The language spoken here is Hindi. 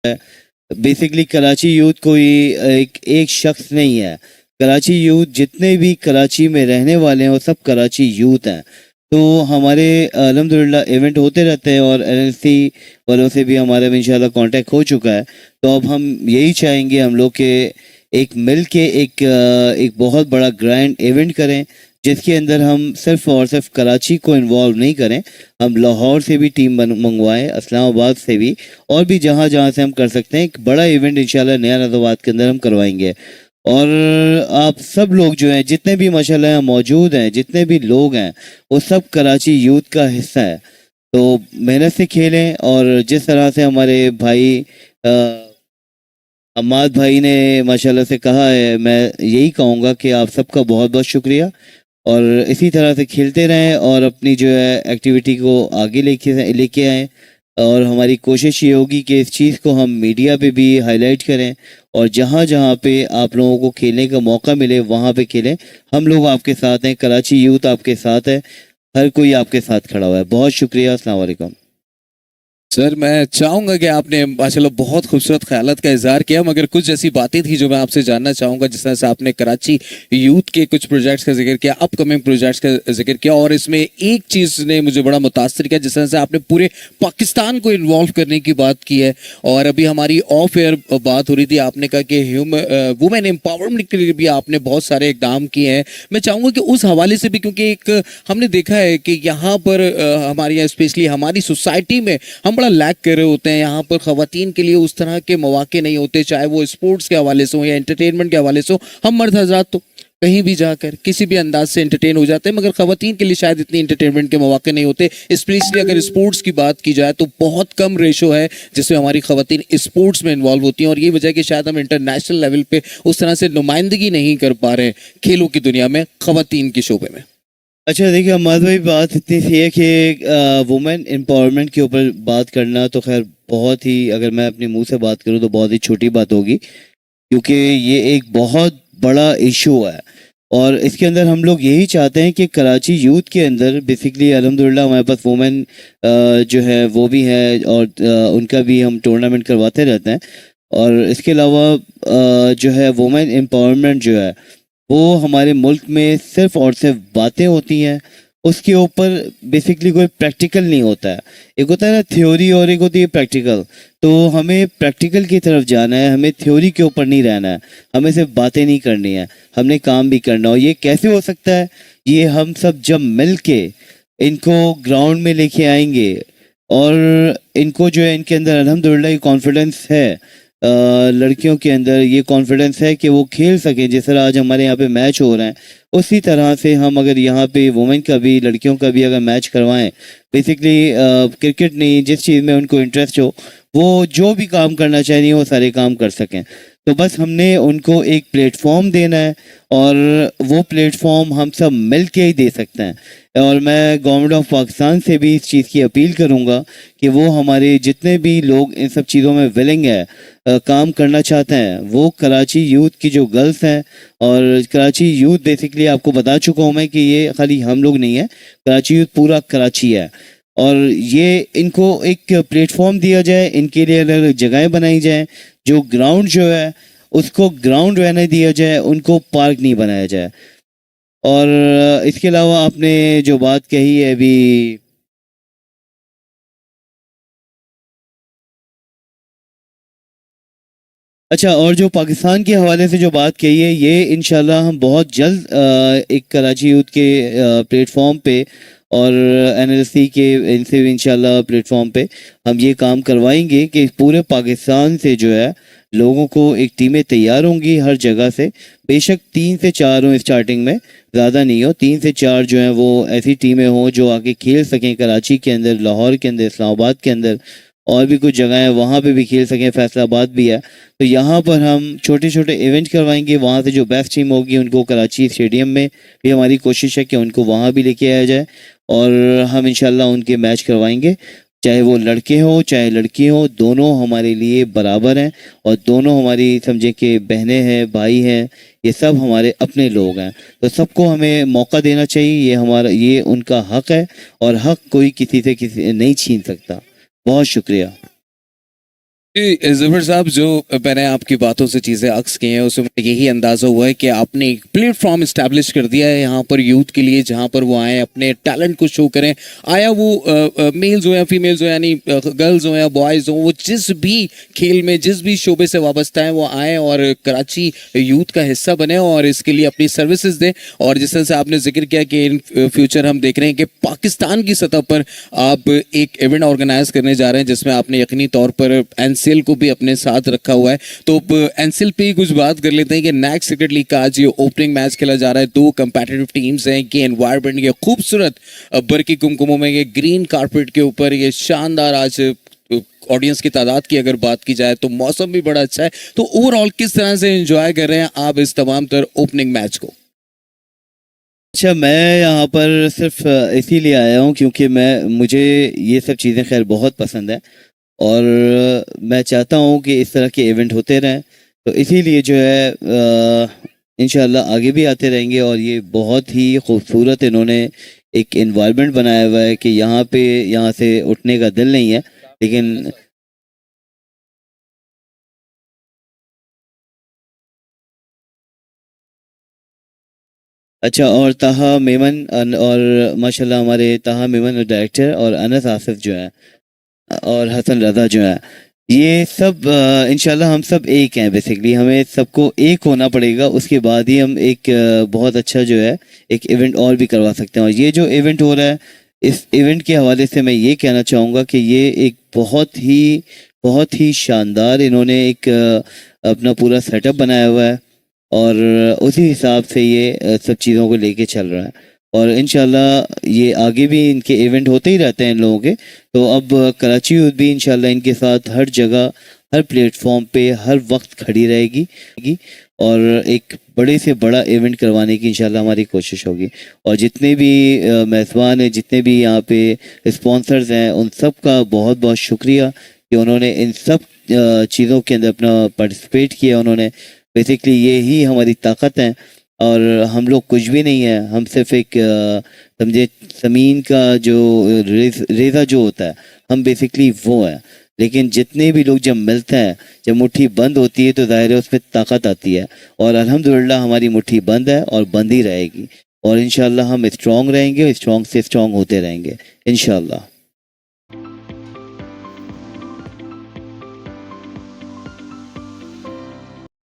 बेसिकली कराची यूथ कोई एक एक शख्स नहीं है। कराची यूथ जितने भी कराची में रहने वाले हैं वो सब कराची यूथ हैं। तो हमारे अल्हम्दुलिल्लाह इवेंट होते रहते हैं और एनएलसी वालों से भी हमारा इंशाल्लाह कांटेक्ट हो चुका है। तो अब हम यही चाहेंगे हम लोग के एक मिल के एक बहुत बड़ा ग्रैंड इवेंट करें, जिसके अंदर हम सिर्फ और सिर्फ कराची को इन्वॉल्व नहीं करें, हम लाहौर से भी टीम मंगवाएं, इस्लामाबाद से भी, और भी जहाँ जहाँ से हम कर सकते हैं। एक बड़ा इवेंट इंशाल्लाह नया नज़ाबाद के अंदर हम करवाएंगे। और आप सब लोग जो हैं, जितने भी माशाल्लाह यहाँ मौजूद हैं, जितने भी लोग हैं, वो सब कराची यूथ का हिस्सा है। तो मेहनत से खेलें। और जिस तरह से हमारे भाई अम्माद भाई ने माशाल्लाह से कहा है, मैं यही कहूँगा कि आप सबका बहुत बहुत शुक्रिया। और इसी तरह से खेलते रहें और अपनी जो है एक्टिविटी को आगे लेके आएँ। और हमारी कोशिश ये होगी कि इस चीज़ को हम मीडिया पे भी हाईलाइट करें, और जहाँ जहाँ पे आप लोगों को खेलने का मौका मिले वहाँ पे खेलें। हम लोग आपके साथ हैं, कराची यूथ आपके साथ है, हर कोई आपके साथ खड़ा हुआ है। बहुत शुक्रिया। अस्सलाम वालेकुम। सर, मैं चाहूंगा कि आपने माशाल्लाह बहुत खूबसूरत ख्यालात का इजहार किया, मगर कुछ ऐसी बातें थी जो मैं आपसे जानना चाहूंगा। जिस तरह से आपने कराची यूथ के कुछ प्रोजेक्ट्स का जिक्र किया, अपकमिंग प्रोजेक्ट्स का जिक्र किया, और इसमें एक चीज़ ने मुझे बड़ा मुतासर किया, जिस तरह से आपने पूरे पाकिस्तान को इन्वॉल्व करने की बात की है। और अभी हमारी ऑफ एयर बात हो रही थी, आपने कहा कि वुमेन एम्पावरमेंट के लिए भी आपने बहुत सारे इकदाम किए हैं। मैं चाहूँगा कि उस हवाले से भी, क्योंकि एक हमने देखा है कि यहाँ पर हमारे यहाँ स्पेशली हमारी सोसाइटी में हम बड़ा लैक कर रहे होते हैं। यहाँ पर खवातीन के लिए उस तरह के मौके नहीं होते, चाहे वो स्पोर्ट्स के हवाले से हो या एंटरटेनमेंट के हवाले से हो। हम मर्द हजरात तो कहीं भी जाकर किसी भी अंदाज से एंटरटेन हो जाते हैं, मगर खवातीन के लिए शायद इतनी एंटरटेनमेंट के मौके नहीं होते। स्पेशली अगर स्पोर्ट्स की बात की जाए तो बहुत कम रेशो है जिसमें हमारी खवातीन स्पोर्ट्स में इन्वॉल्व होती हैं, और ये वजह कि शायद हम इंटरनेशनल लेवल पे उस तरह से नुमाइंदगी नहीं कर पा रहे खेलों की दुनिया में खवातीन के शोबे में। अच्छा देखिए अम्माद भाई, बात इतनी सी है कि वुमेन एम्पावरमेंट के ऊपर बात करना तो खैर बहुत ही, अगर मैं अपने मुंह से बात करूं तो बहुत ही छोटी बात होगी, क्योंकि ये एक बहुत बड़ा इशू है। और इसके अंदर हम लोग यही चाहते हैं कि कराची यूथ के अंदर बेसिकली अल्हम्दुलिल्लाह हमारे पास वुमेन जो है वो भी है, और उनका भी हम टूर्नामेंट करवाते रहते हैं। और इसके अलावा जो है वुमेन एम्पावरमेंट जो है वो हमारे मुल्क में सिर्फ और सिर्फ बातें होती हैं, उसके ऊपर बेसिकली कोई प्रैक्टिकल नहीं होता है। एक होता है ना थ्योरी, और एक होती है प्रैक्टिकल। तो हमें प्रैक्टिकल की तरफ जाना है, हमें थ्योरी के ऊपर नहीं रहना है, हमें सिर्फ बातें नहीं करनी है, हमने काम भी करना हो। ये कैसे हो सकता है? ये हम सब जब मिल के इनको ग्राउंड में लेके आएंगे, और इनको जो है इनके अंदर अल्हम्दुलिल्लाह कॉन्फिडेंस है, लड़कियों के अंदर ये कॉन्फिडेंस है कि वो खेल सकें। जिस तरह आज हमारे यहाँ पे मैच हो रहे हैं, उसी तरह से हम अगर यहाँ पे वुमेन का भी, लड़कियों का भी अगर मैच करवाएं, बेसिकली क्रिकेट नहीं, जिस चीज़ में उनको इंटरेस्ट हो, वो जो भी काम करना चाहिए वो सारे काम कर सकें। तो बस हमने उनको एक प्लेटफॉर्म देना है, और वो प्लेटफॉर्म हम सब मिल के ही दे सकते हैं। और मैं गवर्नमेंट ऑफ पाकिस्तान से भी इस चीज़ की अपील करूँगा कि वो हमारे जितने भी लोग इन सब चीज़ों में विलिंग है, काम करना चाहते हैं, वो कराची यूथ की जो गर्ल्स हैं, और कराची यूथ बेसिकली आपको बता चुका हूँ मैं कि ये खाली हम लोग नहीं है, कराची यूथ पूरा कराची है। और ये इनको एक प्लेटफॉर्म दिया जाए, इनके लिए अलग अलग जगहें बनाई जाएँ, जो ग्राउंड जो है उसको ग्राउंड रहने दिया जाए, उनको पार्क नहीं बनाया जाए। और इसके अलावा आपने जो बात कही है अभी, अच्छा, और जो पाकिस्तान के हवाले से जो बात कही है, ये इंशाल्लाह हम बहुत जल्द एक कराची यूथ के प्लेटफॉर्म पे, और एनएलसी के इनसे भी इंशाल्लाह प्लेटफॉर्म पे हम ये काम करवाएंगे कि पूरे पाकिस्तान से जो है लोगों को एक टीमें तैयार होंगी हर जगह से। बेशक 3 से 4 हों स्टार्टिंग में, ज़्यादा नहीं हो, 3 से 4 जो हैं वो ऐसी टीमें हों जो आके खेल सकें कराची के अंदर, लाहौर के अंदर, इस्लामाबाद के अंदर, और भी कुछ जगह है वहाँ पे भी खेल सकें, फैसलाबाद भी है। तो यहाँ पर हम छोटे छोटे इवेंट करवाएंगे, वहाँ से जो बेस्ट टीम होगी उनको कराची स्टेडियम में भी हमारी कोशिश है कि उनको वहाँ भी लेके आया जाए, और हम इंशाल्लाह उनके मैच करवाएंगे। चाहे वो लड़के हों चाहे लड़की हों, दोनों हमारे लिए बराबर हैं, और दोनों हमारी समझे कि बहनें हैं, भाई हैं, ये सब हमारे अपने लोग हैं। तो सबको हमें मौका देना चाहिए, ये हमारा, ये उनका हक है, और हक कोई किसी से किसी नहीं छीन सकता। बहुत शुक्रिया। जी, ज़फ़र साहब, जो मैंने आपकी बातों से चीज़ें अक्स की हैं उसमें मुझे यही अंदाज़ा हुआ है कि आपने एक प्लेटफॉर्म इस्टेब्लिश कर दिया है यहाँ पर यूथ के लिए, जहाँ पर वो आएँ अपने टैलेंट को शो करें। आया वो मेल्स हो या फीमेल्स हो, यानी गर्ल्स हो या बॉयज़ हो, वो जिस भी खेल में, जिस भी शोबे से वाबस्ता हैं, वो आएँ और कराची यूथ का हिस्सा बने और इसके लिए अपनी सर्विसेज दें। और जिस तरह से आपने जिक्र किया कि इन फ्यूचर हम देख रहे हैं कि पाकिस्तान की सतह पर आप एक इवेंट ऑर्गेनाइज करने जा रहे हैं जिसमें आपने यकीनी तौर पर एनसीएल को भी अपने साथ रखा हुआ है। तो एनसीएल पे ही कुछ बात कर लेते हैं कि नेक्स्ट क्रिकेट लीग का आज ये ओपनिंग मैच खेला जा रहा है। दो कंपेटिटिव टीम्स हैं कि एनवायरनमेंट, ये खूबसूरत बरकी कुमकुमों में, ये ग्रीन कारपेट के ऊपर, ये शानदार आज ऑडियंस की तादाद की अगर बात की जाए तो मौसम भी बड़ा अच्छा है। तो ओवरऑल किस तरह से एंजॉय कर रहे हैं आप इस तमाम तर ओपनिंग मैच को? अच्छा, मैं यहाँ पर सिर्फ इसीलिए आया हूँ क्योंकि मुझे ये सब चीज़ें खैर बहुत पसंद है और मैं चाहता हूँ कि इस तरह के इवेंट होते रहें। तो इसीलिए जो है इंशाल्लाह आगे भी आते रहेंगे। और ये बहुत ही खूबसूरत इन्होंने एक इन्वायरमेंट बनाया हुआ है कि यहाँ से उठने का दिल नहीं है। लेकिन अच्छा, और ताहा मेमन और माशाल्लाह हमारे ताहा मेमन डायरेक्टर, और अनस आसिफ जो है, और हसन रज़ा जो है, ये सब इंशाल्लाह हम सब एक हैं। बेसिकली हमें सबको एक होना पड़ेगा, उसके बाद ही हम एक बहुत अच्छा जो है एक इवेंट और भी करवा सकते हैं। और ये जो इवेंट हो रहा है, इस इवेंट के हवाले से मैं ये कहना चाहूँगा कि ये एक बहुत ही शानदार इन्होंने एक अपना पूरा सेटअप बनाया हुआ है और उसी हिसाब से ये सब चीज़ों को लेके चल रहा है। और इंशाल्लाह ये आगे भी इनके इवेंट होते ही रहते हैं इन लोगों के। तो अब कराची यूथ भी इंशाल्लाह इनके साथ हर जगह, हर प्लेटफॉर्म पे हर वक्त खड़ी रहेगी और एक बड़े से बड़ा इवेंट करवाने की इंशाल्लाह हमारी कोशिश होगी। और जितने भी मेज़बान हैं, जितने भी यहाँ पे स्पॉन्सर्स हैं, उन सब का बहुत बहुत शुक्रिया कि उन्होंने इन सब चीज़ों के अंदर अपना पार्टिसिपेट किया। उन्होंने बेसिकली ये ही हमारी ताकत है और हम लोग कुछ भी नहीं है। हम सिर्फ एक समझे ज़मीन का जो रेज़ा जो होता है, हम बेसिकली वो है। लेकिन जितने भी लोग जब मिलते हैं, जब मुट्ठी बंद होती है तो ज़ाहिर है उसमें ताकत आती है। और अल्हम्दुलिल्लाह हमारी मुट्ठी बंद है और बंद ही रहेगी। और इंशाल्लाह हम स्ट्रॉन्ग रहेंगे, स्ट्रॉन्ग से स्ट्रॉन्ग होते रहेंगे इंशाल्लाह।